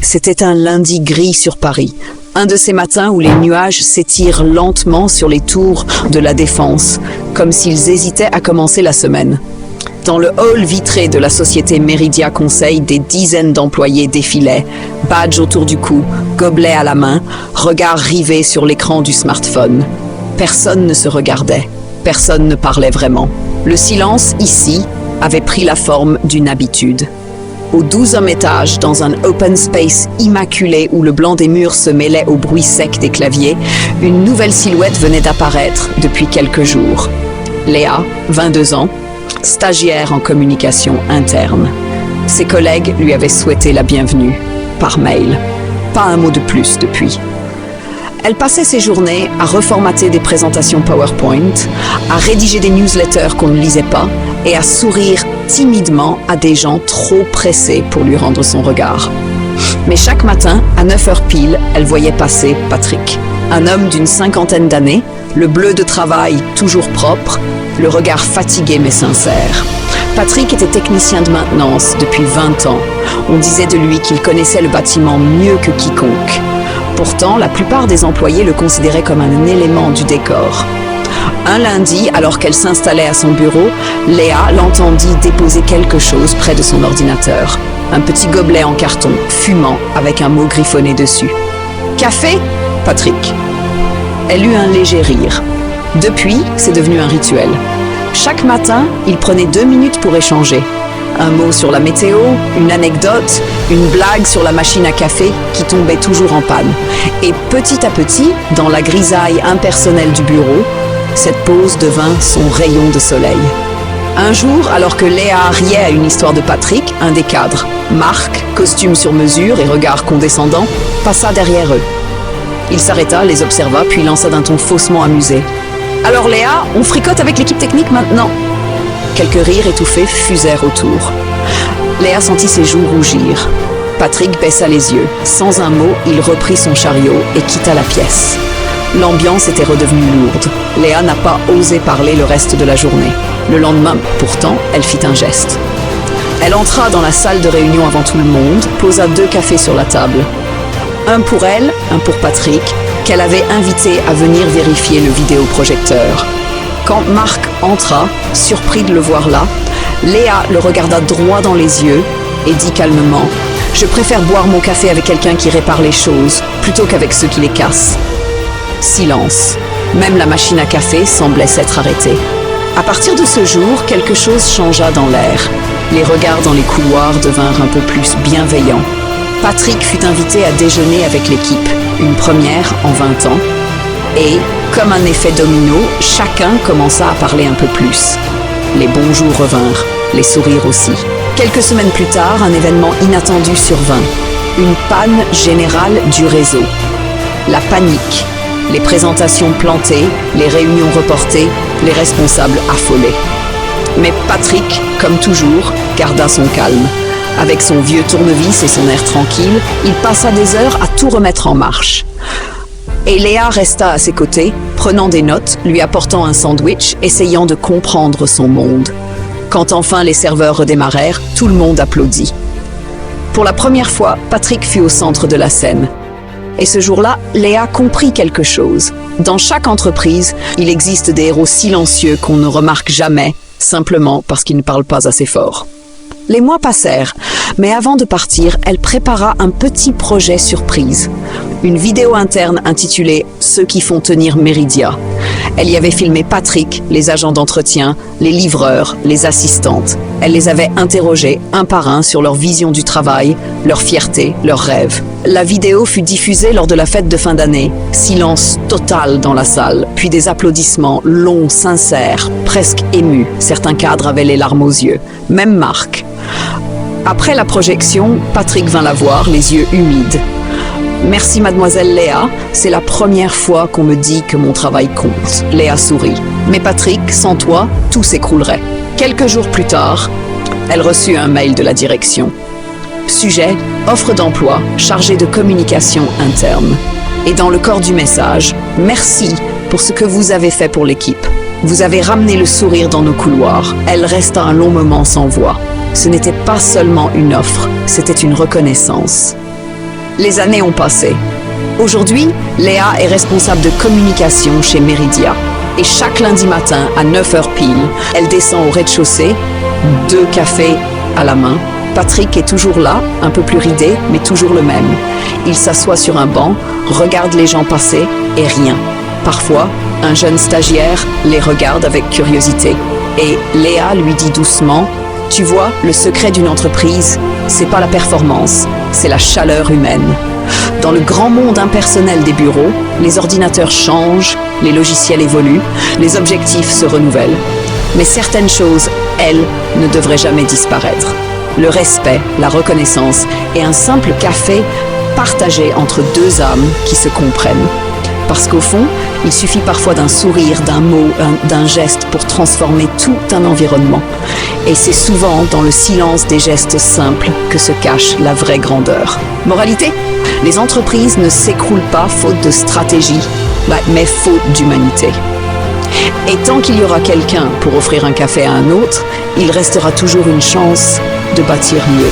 C'était un lundi gris sur Paris, un de ces matins où les nuages s'étirent lentement sur les tours de la Défense, comme s'ils hésitaient à commencer la semaine. Dans le hall vitré de la société Meridia Conseil, des dizaines d'employés défilaient, badge autour du cou, gobelet à la main, regard rivé sur l'écran du smartphone. Personne ne se regardait, personne ne parlait vraiment. Le silence, ici, avait pris la forme d'une habitude. Au 12e étage, dans un open space immaculé où le blanc des murs se mêlait au bruit sec des claviers, une nouvelle silhouette venait d'apparaître depuis quelques jours. Léa, 22 ans, stagiaire en communication interne. Ses collègues lui avaient souhaité la bienvenue, par mail. Pas un mot de plus depuis. Elle passait ses journées à reformater des présentations PowerPoint, à rédiger des newsletters qu'on ne lisait pas et à sourire timidement à des gens trop pressés pour lui rendre son regard. Mais chaque matin, à 9h pile, elle voyait passer Patrick. Un homme d'une 50aine d'années, le bleu de travail toujours propre, le regard fatigué mais sincère. Patrick était technicien de maintenance depuis 20 ans. On disait de lui qu'il connaissait le bâtiment mieux que quiconque. Pourtant, la plupart des employés le considéraient comme un élément du décor. Un lundi, alors qu'elle s'installait à son bureau, Léa l'entendit déposer quelque chose près de son ordinateur. Un petit gobelet en carton, fumant, avec un mot griffonné dessus. « Café, Patrick ?» Elle eut un léger rire. Depuis, c'est devenu un rituel. Chaque matin, il prenait 2 minutes pour échanger. Un mot sur la météo, une anecdote, une blague sur la machine à café qui tombait toujours en panne. Et petit à petit, dans la grisaille impersonnelle du bureau, cette pause devint son rayon de soleil. Un jour, alors que Léa riait à une histoire de Patrick, un des cadres, Marc, costume sur mesure et regard condescendant, passa derrière eux. Il s'arrêta, les observa, puis lança d'un ton faussement amusé. « Alors Léa, on fricote avec l'équipe technique maintenant ?» Quelques rires étouffés fusèrent autour. Léa sentit ses joues rougir. Patrick baissa les yeux. Sans un mot, il reprit son chariot et quitta la pièce. L'ambiance était redevenue lourde. Léa n'a pas osé parler le reste de la journée. Le lendemain, pourtant, elle fit un geste. Elle entra dans la salle de réunion avant tout le monde, posa 2 cafés sur la table. Un pour elle, un pour Patrick, qu'elle avait invité à venir vérifier le vidéoprojecteur. Quand Marc entra, surpris de le voir là, Léa le regarda droit dans les yeux et dit calmement « Je préfère boire mon café avec quelqu'un qui répare les choses, plutôt qu'avec ceux qui les cassent. » Silence. Même la machine à café semblait s'être arrêtée. À partir de ce jour, quelque chose changea dans l'air. Les regards dans les couloirs devinrent un peu plus bienveillants. Patrick fut invité à déjeuner avec l'équipe, une première en 20 ans. Et, comme un effet domino, chacun commença à parler un peu plus. Les bonjours revinrent, les sourires aussi. Quelques semaines plus tard, un événement inattendu survint. Une panne générale du réseau. La panique. Les présentations plantées, les réunions reportées, les responsables affolés. Mais Patrick, comme toujours, garda son calme. Avec son vieux tournevis et son air tranquille, il passa des heures à tout remettre en marche. Et Léa resta à ses côtés, prenant des notes, lui apportant un sandwich, essayant de comprendre son monde. Quand enfin les serveurs redémarrèrent, tout le monde applaudit. Pour la première fois, Patrick fut au centre de la scène. Et ce jour-là, Léa comprit quelque chose. Dans chaque entreprise, il existe des héros silencieux qu'on ne remarque jamais, simplement parce qu'ils ne parlent pas assez fort. Les mois passèrent, mais avant de partir, elle prépara un petit projet surprise. Une vidéo interne intitulée « Ceux qui font tenir Meridia ». Elle y avait filmé Patrick, les agents d'entretien, les livreurs, les assistantes. Elle les avait interrogés un par un sur leur vision du travail, leur fierté, leurs rêves. La vidéo fut diffusée lors de la fête de fin d'année. Silence total dans la salle, puis des applaudissements longs, sincères, presque émus. Certains cadres avaient les larmes aux yeux, même Marc. Après la projection, Patrick vint la voir, les yeux humides. « Merci mademoiselle Léa, c'est la première fois qu'on me dit que mon travail compte. » Léa sourit. « Mais Patrick, sans toi, tout s'écroulerait. » Quelques jours plus tard, elle reçut un mail de la direction. Sujet, offre d'emploi, chargée de communication interne. Et dans le corps du message, « Merci pour ce que vous avez fait pour l'équipe. Vous avez ramené le sourire dans nos couloirs. » Elle resta un long moment sans voix. Ce n'était pas seulement une offre, c'était une reconnaissance. Les années ont passé. Aujourd'hui, Léa est responsable de communication chez Meridia. Et chaque lundi matin, à 9 heures pile, elle descend au rez-de-chaussée, 2 cafés à la main. Patrick est toujours là, un peu plus ridé, mais toujours le même. Il s'assoit sur un banc, regarde les gens passer et rien. Parfois, un jeune stagiaire les regarde avec curiosité. Et Léa lui dit doucement « Tu vois, le secret d'une entreprise, c'est pas la performance, c'est la chaleur humaine. » Dans le grand monde impersonnel des bureaux, les ordinateurs changent, les logiciels évoluent, les objectifs se renouvellent. Mais certaines choses, elles, ne devraient jamais disparaître. Le respect, la reconnaissance et un simple café partagé entre 2 âmes qui se comprennent. Parce qu'au fond, il suffit parfois d'un sourire, d'un mot, d'un geste pour transformer tout un environnement. Et c'est souvent dans le silence des gestes simples que se cache la vraie grandeur. Moralité ? Les entreprises ne s'écroulent pas faute de stratégie, mais faute d'humanité. Et tant qu'il y aura quelqu'un pour offrir un café à un autre, il restera toujours une chance de bâtir mieux.